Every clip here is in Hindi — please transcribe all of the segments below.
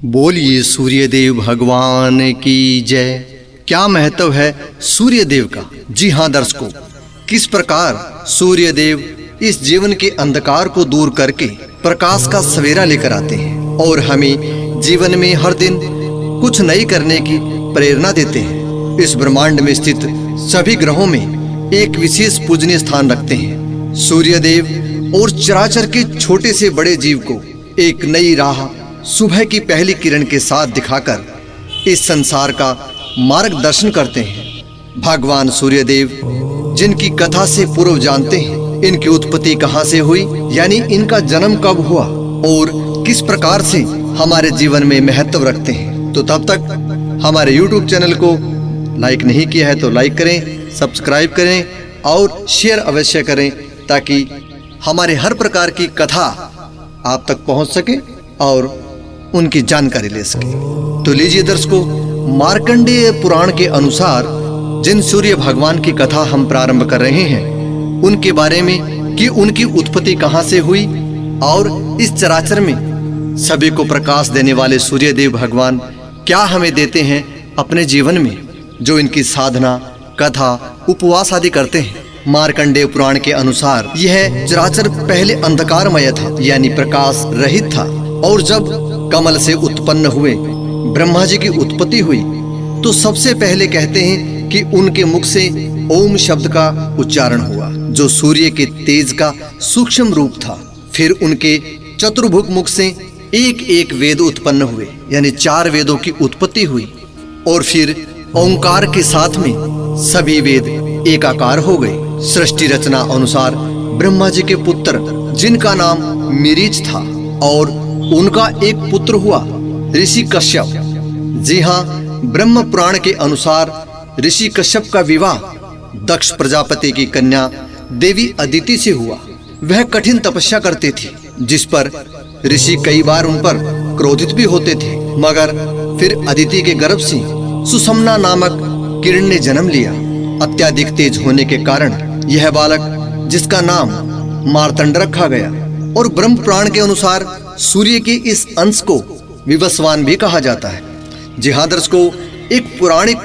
बोलिए सूर्यदेव भगवान की जय। क्या महत्व है सूर्यदेव का। जी हाँ दर्शकों, किस प्रकार सूर्यदेव इस जीवन के अंधकार को दूर करके प्रकाश का सवेरा लेकर आते हैं और हमें जीवन में हर दिन कुछ नई करने की प्रेरणा देते हैं। इस ब्रह्मांड में स्थित सभी ग्रहों में एक विशेष पूजनीय स्थान रखते हैं। सूर्यदेव और चराचर के छोटे से बड़े जीव को एक नई राह सुबह की पहली किरण के साथ दिखाकर इस संसार का मार्गदर्शन करते हैं। भगवान सूर्यदेव जिनकी कथा से पूर्व जानते हैं इनकी उत्पत्ति कहाँ से हुई, यानी इनका जन्म कब हुआ और किस प्रकार से हमारे जीवन में महत्व रखते हैं। तो तब तक हमारे YouTube चैनल को लाइक नहीं किया है तो लाइक करें, सब्सक्राइब करें और शेयर अवश्य करें ताकि हमारे हर प्रकार की कथा आप तक पहुंच सके और उनकी जानकारी ले सके। तो लीजिए दर्शकों, मार्कंडेय पुराण के अनुसार जिन सूर्य भगवान की कथा हम प्रारंभ कर रहे हैं उनके बारे में कि उनकी उत्पत्ति कहाँ से हुई और इस चराचर में सभी को प्रकाश देने वाले सूर्यदेव भगवान क्या हमें देते हैं अपने जीवन में, जो इनकी साधना, कथा, उपवास आदि करते हैं। मार्कंडेय पुराण के अनुसार यह चराचर पहले अंधकारमय था, यानी प्रकाश रहित था, और जब कमल से उत्पन्न हुए ब्रह्मा जी की उत्पत्ति हुई तो सबसे पहले कहते हैं कि उनके मुख से ओम शब्द का उच्चारण हुआ, जो सूर्य के तेज का सूक्ष्म रूप था। फिर उनके चतुर्भुज मुख से एक एक वेद उत्पन्न हुए, यानी 4 वेदों की उत्पत्ति हुई, और फिर ओंकार के साथ में सभी वेद एकाकार हो गए। सृष्टि रचना अनुसार ब्रह्मा जी के पुत्र जिनका नाम मिरीच था और उनका एक पुत्र हुआ ऋषि कश्यप। जी हाँ, ब्रह्म पुराण के अनुसार ऋषि कश्यप का विवाह दक्ष प्रजापति की कन्या देवी अदिति से हुआ। वह कठिन तपस्या करते थे जिस पर ऋषि कई बार उन पर क्रोधित भी होते थे, मगर फिर अदिति के गर्भ से सुषमना नामक किरण ने जन्म लिया। अत्याधिक तेज होने के कारण यह बालक, जिसका नाम मार्तंड रखा गया, और ब्रह्म पुराण के अनुसार सूर्य के इस अंश को विवस्वान भी कहा जाता है। जी हाँ दर्शकों, एक पौराणिक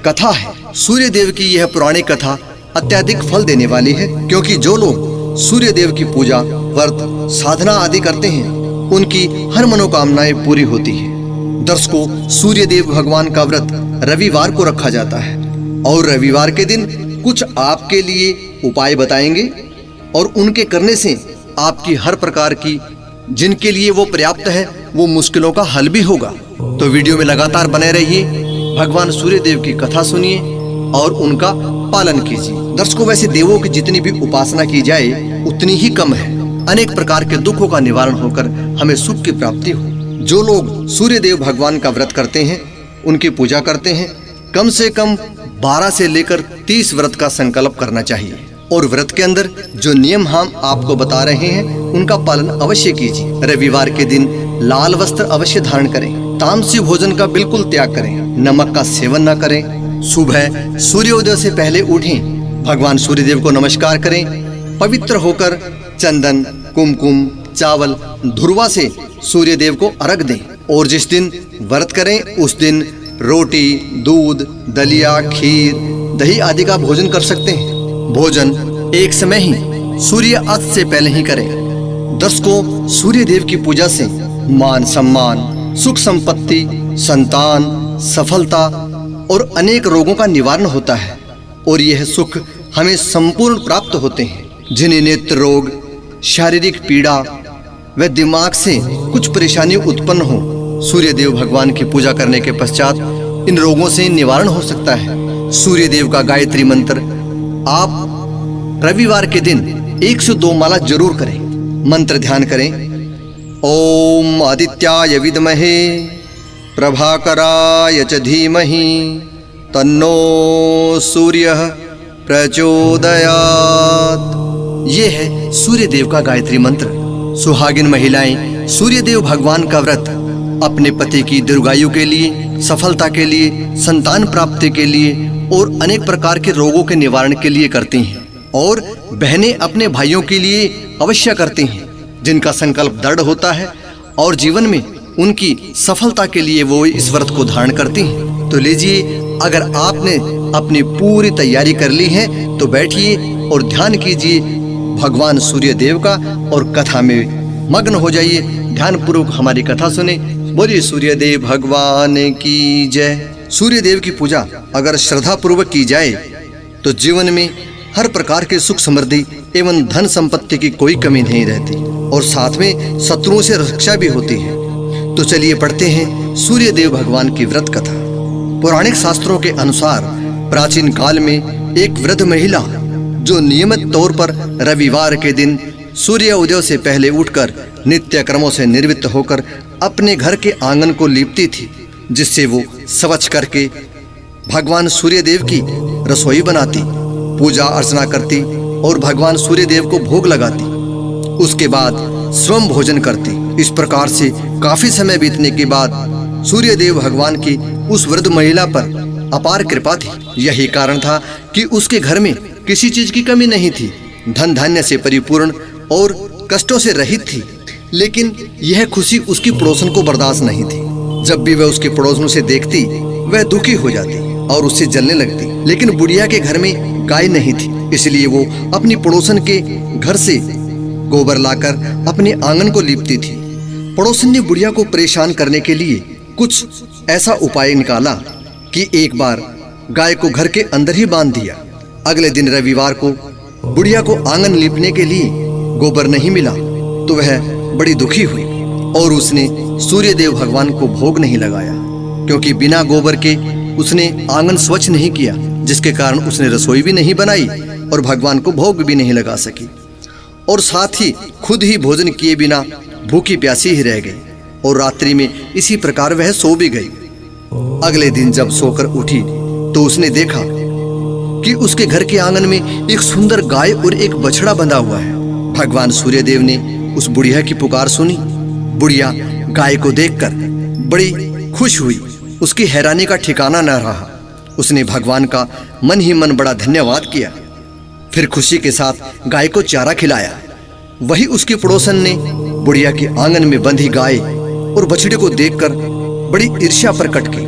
कथा है। सूर्य देव की यह पौराणिक कथा अत्याधिक फल देने वाली है, क्योंकि जो लोग सूर्य देव की पूजा, व्रत, साधना आदि करते हैं उनकी हर मनोकामनाएं पूरी होती है। दर्शकों, सूर्य देव भगवान का व्रत रविवार को रखा जाता है और रविवार के दिन कुछ आपके लिए उपाय बताएंगे और उनके करने से आपकी हर प्रकार की, जिनके लिए वो पर्याप्त है, वो मुश्किलों का हल भी होगा। तो वीडियो में लगातार बने रहिए, भगवान सूर्यदेव की कथा सुनिए और उनका पालन कीजिए। दर्शकों, वैसे देवों की जितनी भी उपासना की जाए उतनी ही कम है। अनेक प्रकार के दुखों का निवारण होकर हमें सुख की प्राप्ति हो। जो लोग सूर्यदेव भगवान का व्रत करते हैं, उनकी पूजा करते हैं, कम से कम 12 से लेकर 30 व्रत का संकल्प करना चाहिए, और व्रत के अंदर जो नियम हम आपको बता रहे हैं उनका पालन अवश्य कीजिए। रविवार के दिन लाल वस्त्र अवश्य धारण करें, तामसी भोजन का बिल्कुल त्याग करें, नमक का सेवन न करें, सुबह सूर्योदय से पहले उठें, भगवान सूर्यदेव को नमस्कार करें, पवित्र होकर चंदन, कुमकुम, चावल, धुरवा से सूर्यदेव को अर्घ दें, और जिस दिन व्रत करें उस दिन रोटी, दूध, दलिया, खीर, दही आदि का भोजन कर सकते हैं। भोजन एक समय ही सूर्य अस्त से पहले ही करें। दर्शकों, सूर्य देव की पूजा से मान सम्मान, सुख संपत्ति, संतान, सफलता और अनेक रोगों का निवारण होता है, और यह सुख हमें संपूर्ण प्राप्त होते हैं। जिन्हें नेत्र रोग, शारीरिक पीड़ा व दिमाग से कुछ परेशानी उत्पन्न हो, सूर्य देव भगवान की पूजा करने के पश्चात इन रोगों से निवारण हो सकता है। सूर्य देव का गायत्री मंत्र आप रविवार के दिन 102 माला जरूर करें। मंत्र ध्यान करें। ओम आदित्याय विद्महे प्रभाकराय च धीमहि तन्नो सूर्यः प्रचोदयात्। ये है सूर्य देव का गायत्री मंत्र। सुहागिन महिलाएं सूर्य देव भगवान का व्रत अपने पति की दीर्घायु के लिए, सफलता के लिए, संतान प्राप्ति के लिए और अनेक प्रकार के रोगों के निवारण के लिए करती हैं, और बहनें अपने भाइयों के लिए अवश्य करती हैं, जिनका संकल्प दृढ़ होता है और जीवन में उनकी सफलता के लिए वो इस व्रत को धारण करती हैं। तो लीजिए, अगर आपने अपनी पूरी तैयारी कर ली है तो बैठिए और ध्यान कीजिए भगवान सूर्य देव का और कथा में मग्न हो जाइए। ध्यान पूर्वक हमारी कथा सुने। बोलिए सूर्य देव भगवान की जय। सूर्य देव की पूजा अगर श्रद्धा पूर्वक की जाए तो जीवन में हर प्रकार के सुख समृद्धि एवं धन संपत्ति की कोई कमी नहीं रहती और साथ में शत्रुओं से रक्षा भी होती है। तो चलिए पढ़ते हैं सूर्य देव भगवान की व्रत कथा। पौराणिक शास्त्रों के अनुसार प्राचीन काल में एक वृद्ध महिला जो नियमित तौर पर रविवार के दिन सूर्य उदय से पहले उठकर नित्य कर्मों से निवृत्त होकर अपने घर के आंगन को लीपती थी, जिससे वो स्वच्छ करके भगवान सूर्य देव की रसोई बनाती, पूजा अर्चना करती और भगवान सूर्य देव को भोग लगाती। उसके बाद स्वयं भोजन करती। इस प्रकार से काफी समय बीतने के बाद सूर्य देव भगवान की उस वृद्ध महिला पर अपार कृपा थी। यही कारण था कि उसके घर में किसी चीज की कमी नहीं थी, धन धान्य से परिपूर्ण और कष्टों से रहित थी। लेकिन यह खुशी उसकी पड़ोसन को बर्दाश्त नहीं थी। जब भी वह उसके पड़ोसनों से देखती वह दुखी हो जाती और उससे जलने लगती। लेकिन बुढ़िया के घर में गाय नहीं थी, इसलिए वो अपनी पड़ोसन के घर से गोबर लाकर अपने आंगन को लीपती थी। पड़ोसन ने बुढ़िया को परेशान करने के लिए कुछ ऐसा उपाय निकाला कि एक बार गाय को घर के अंदर ही बांध दिया। अगले दिन रविवार को बुढ़िया को आंगन लीपने के लिए गोबर नहीं मिला तो वह बड़ी दुखी हुई और उसने सूर्य देव भगवान को भोग नहीं लगाया, क्योंकि बिना गोबर के उसने आंगन स्वच्छ नहीं किया, जिसके कारण उसने रसोई भी नहीं बनाई और भगवान को भोग भी नहीं लगा सकी और साथ ही खुद ही भोजन किए बिना भूखी प्यासी ही रह गई और रात्रि में इसी प्रकार वह सो भी गई। अगले दिन जब सोकर उठी तो उसने देखा कि उसके घर के आंगन में एक सुंदर गाय और एक बछड़ा बंधा हुआ है। भगवान सूर्य देव ने उस बुढ़िया की पुकार सुनी। बुढ़िया गाय को देखकर बड़ी खुश हुई। उसकी हैरानी का ठिकाना न रहा। उसने भगवान का मन ही मन बड़ा धन्यवाद किया। फिर खुशी के साथ गाय को चारा खिलाया। वही उसकी पड़ोसन ने बुढ़िया के आंगन में बंधी गाय और बछड़े को देखकर बड़ी ईर्ष्या प्रकट की।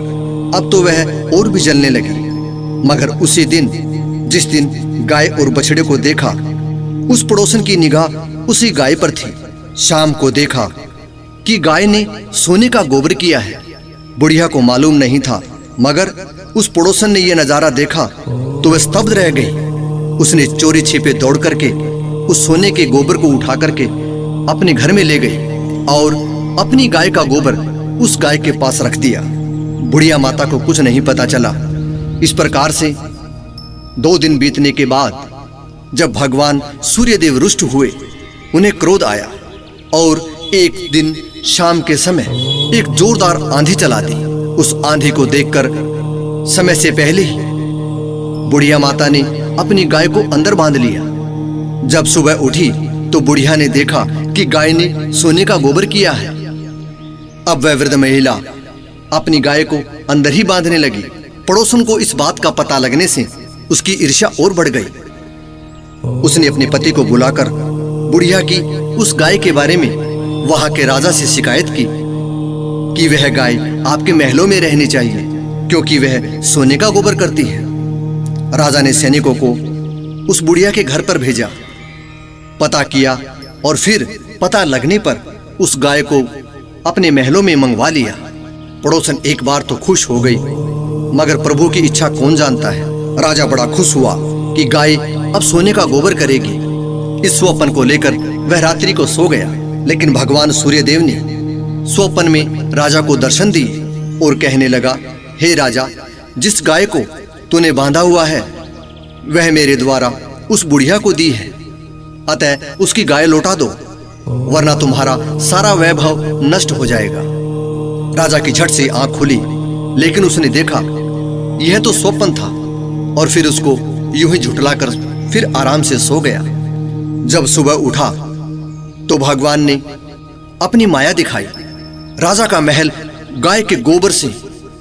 अब तो वह और भी जलने लगी। मगर उसी दिन जिस दिन गाय और बछड़े को देखा, उस पड़ोसन की निगाह उसी गाय पर थी। शाम को देखा कि गाय ने सोने का गोबर किया है। बुढ़िया को मालूम नहीं था, मगर उस पड़ोसन ने यह नजारा देखा तो वह स्तब्ध रह गई। उसने चोरी छिपे दौड़ करके उस सोने के गोबर को उठा करके अपने घर में ले गई और अपनी गाय का गोबर उस गाय के पास रख दिया। बुढ़िया माता को कुछ नहीं पता चला। इस प्रकार से 2 दिन बीतने के बाद जब भगवान सूर्यदेव रुष्ट हुए, उन्हें क्रोध आया और एक दिन शाम के समय एक जोरदार आंधी चला दी। उस आंधी को देखकर समय से पहले ही बुढ़िया माता ने अपनी गाय को अंदर बांध लिया। जब सुबह उठी तो बुढ़िया ने देखा कि गाय ने सोने का गोबर किया है। अब वह वृद्ध महिला अपनी गाय को अंदर ही बांधने लगी। पड़ोसन को इस बात का पता लगने से उसकी ईर्ष्या और बढ़ गई। उसने अपने पति को बुलाकर बुढ़िया की उस गाय के बारे में वहां के राजा से शिकायत की कि वह गाय आपके महलों में रहनी चाहिए, क्योंकि वह सोने का गोबर करती है। राजा ने सैनिकों को उस बुढ़िया के घर पर भेजा, पता किया और फिर पता लगने पर उस गाय को अपने महलों में मंगवा लिया। पड़ोसन एक बार तो खुश हो गई, मगर प्रभु की इच्छा कौन जानता है। राजा बड़ा खुश हुआ कि गाय अब सोने का गोबर करेगी। इस स्वप्न को लेकर वह रात्रि को सो गया। लेकिन भगवान सूर्यदेव ने स्वप्न में राजा को दर्शन दिए और कहने लगा, हे राजा, जिस गाय को तूने बांधा हुआ है वह मेरे द्वारा उस बुढ़िया को दी है, अतः उसकी गाय लौटा दो, वरना तुम्हारा सारा वैभव नष्ट हो जाएगा। राजा की झट से आंख खुली, लेकिन उसने देखा यह तो स्वप्न था और फिर उसको यूं ही झुठलाकर फिर आराम से सो गया। जब सुबह उठा तो भगवान ने अपनी माया दिखाई। राजा का महल गाय के गोबर से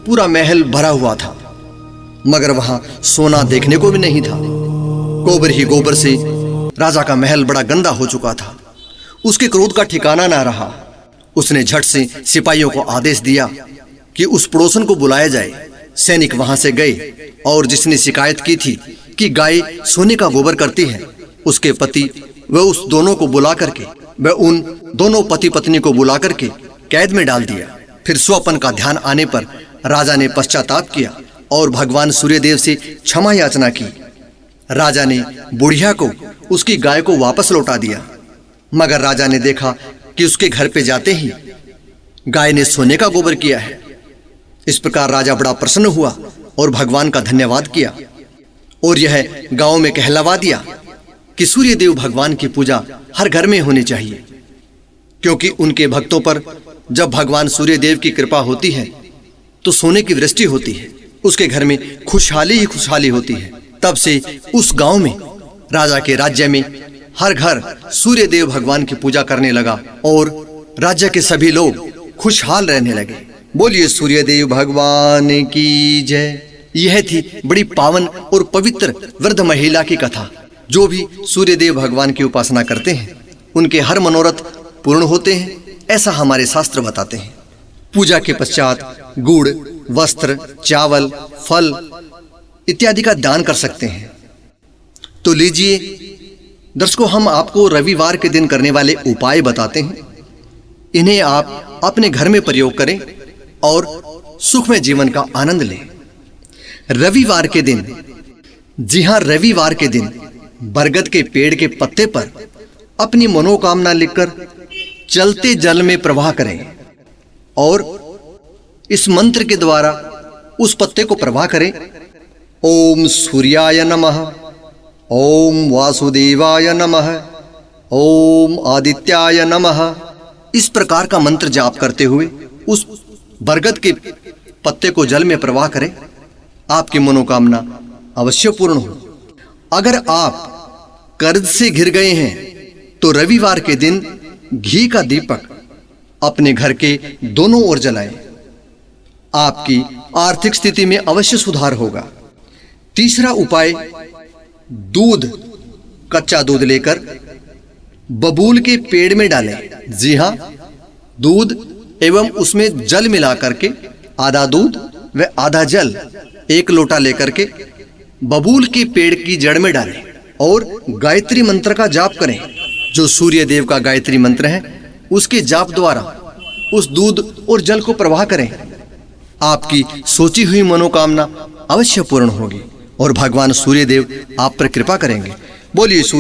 पूरा महल भरा हुआ था, मगर वहां सोना देखने को भी नहीं था। गोबर ही गोबर से राजा का महल बड़ा गंदा हो चुका था। उसके क्रोध का ठिकाना ना रहा। उसने झट से सिपाहियों को आदेश दिया कि उस पड़ोसन को बुलाया जाए। सैनिक वहां से गए और जिसने शिकायत की थी कि गाय सोने का गोबर करती है, उसके पति व उस दोनों को बुला करके व उन दोनों पति पत्नी को बुला करके कैद में डाल दिया। फिर स्वपन का ध्यान आने पर राजा ने पश्चाताप किया और भगवान सूर्यदेव से क्षमा याचना की। राजा ने बुढ़िया को उसकी गाय को वापस लौटा दिया, मगर राजा ने देखा कि उसके घर पे जाते ही गाय ने सोने का गोबर किया है। इस प्रकार राजा बड़ा प्रसन्न हुआ और भगवान का धन्यवाद किया और यह गांव में कहलवा दिया कि सूर्यदेव भगवान की पूजा हर घर में होनी चाहिए, क्योंकि उनके भक्तों पर जब भगवान सूर्यदेव की कृपा होती है तो सोने की वृष्टि होती है, उसके घर में खुशहाली ही खुशहाली होती है। तब से उस गांव में, राजा के राज्य में हर घर सूर्यदेव भगवान की पूजा करने लगा और राज्य के सभी लोग खुशहाल रहने लगे। बोलिए सूर्यदेव भगवान की जय। यह थी बड़ी पावन और पवित्र वृद्ध महिला की कथा। जो भी सूर्यदेव भगवान की उपासना करते हैं उनके हर मनोरथ पूर्ण होते हैं, ऐसा हमारे शास्त्र बताते हैं। पूजा के पश्चात गुड़, वस्त्र, चावल, फल इत्यादि का दान कर सकते हैं। तो लीजिए दर्शकों, हम आपको रविवार के दिन करने वाले उपाय बताते हैं। इन्हें आप अपने घर में प्रयोग करें और सुखमय जीवन का आनंद लें। रविवार के दिन, जी हां, रविवार के दिन बरगद के पेड़ के पत्ते पर अपनी मनोकामना लिखकर चलते जल में प्रवाह करें और इस मंत्र के द्वारा उस पत्ते को प्रवाह करें। ओम सूर्याय नमः, ओम वासुदेवाय नमः, ओम आदित्याय नमः। इस प्रकार का मंत्र जाप करते हुए उस बरगद के पत्ते को जल में प्रवाह करें। आपकी मनोकामना अवश्य पूर्ण हो। अगर आप कर्ज से घिर गए हैं तो रविवार के दिन घी का दीपक अपने घर के दोनों ओर जलाएं। आपकी आर्थिक स्थिति में अवश्य सुधार होगा। तीसरा उपाय, दूध, कच्चा दूध लेकर बबूल के पेड़ में डालें। जी हां, दूध एवं उसमें जल मिला करके आधा दूध व आधा जल 1 लोटा लेकर के बबूल के पेड़ की जड़ में डालें और गायत्री मंत्र का जाप करें। जो सूर्य देव का गायत्री मंत्र है उसके जाप द्वारा उस दूध और जल को प्रवाह करें। आपकी सोची हुई मनोकामना अवश्य पूर्ण होगी और भगवान सूर्यदेव आप पर कृपा करेंगे। बोलिए सूर्य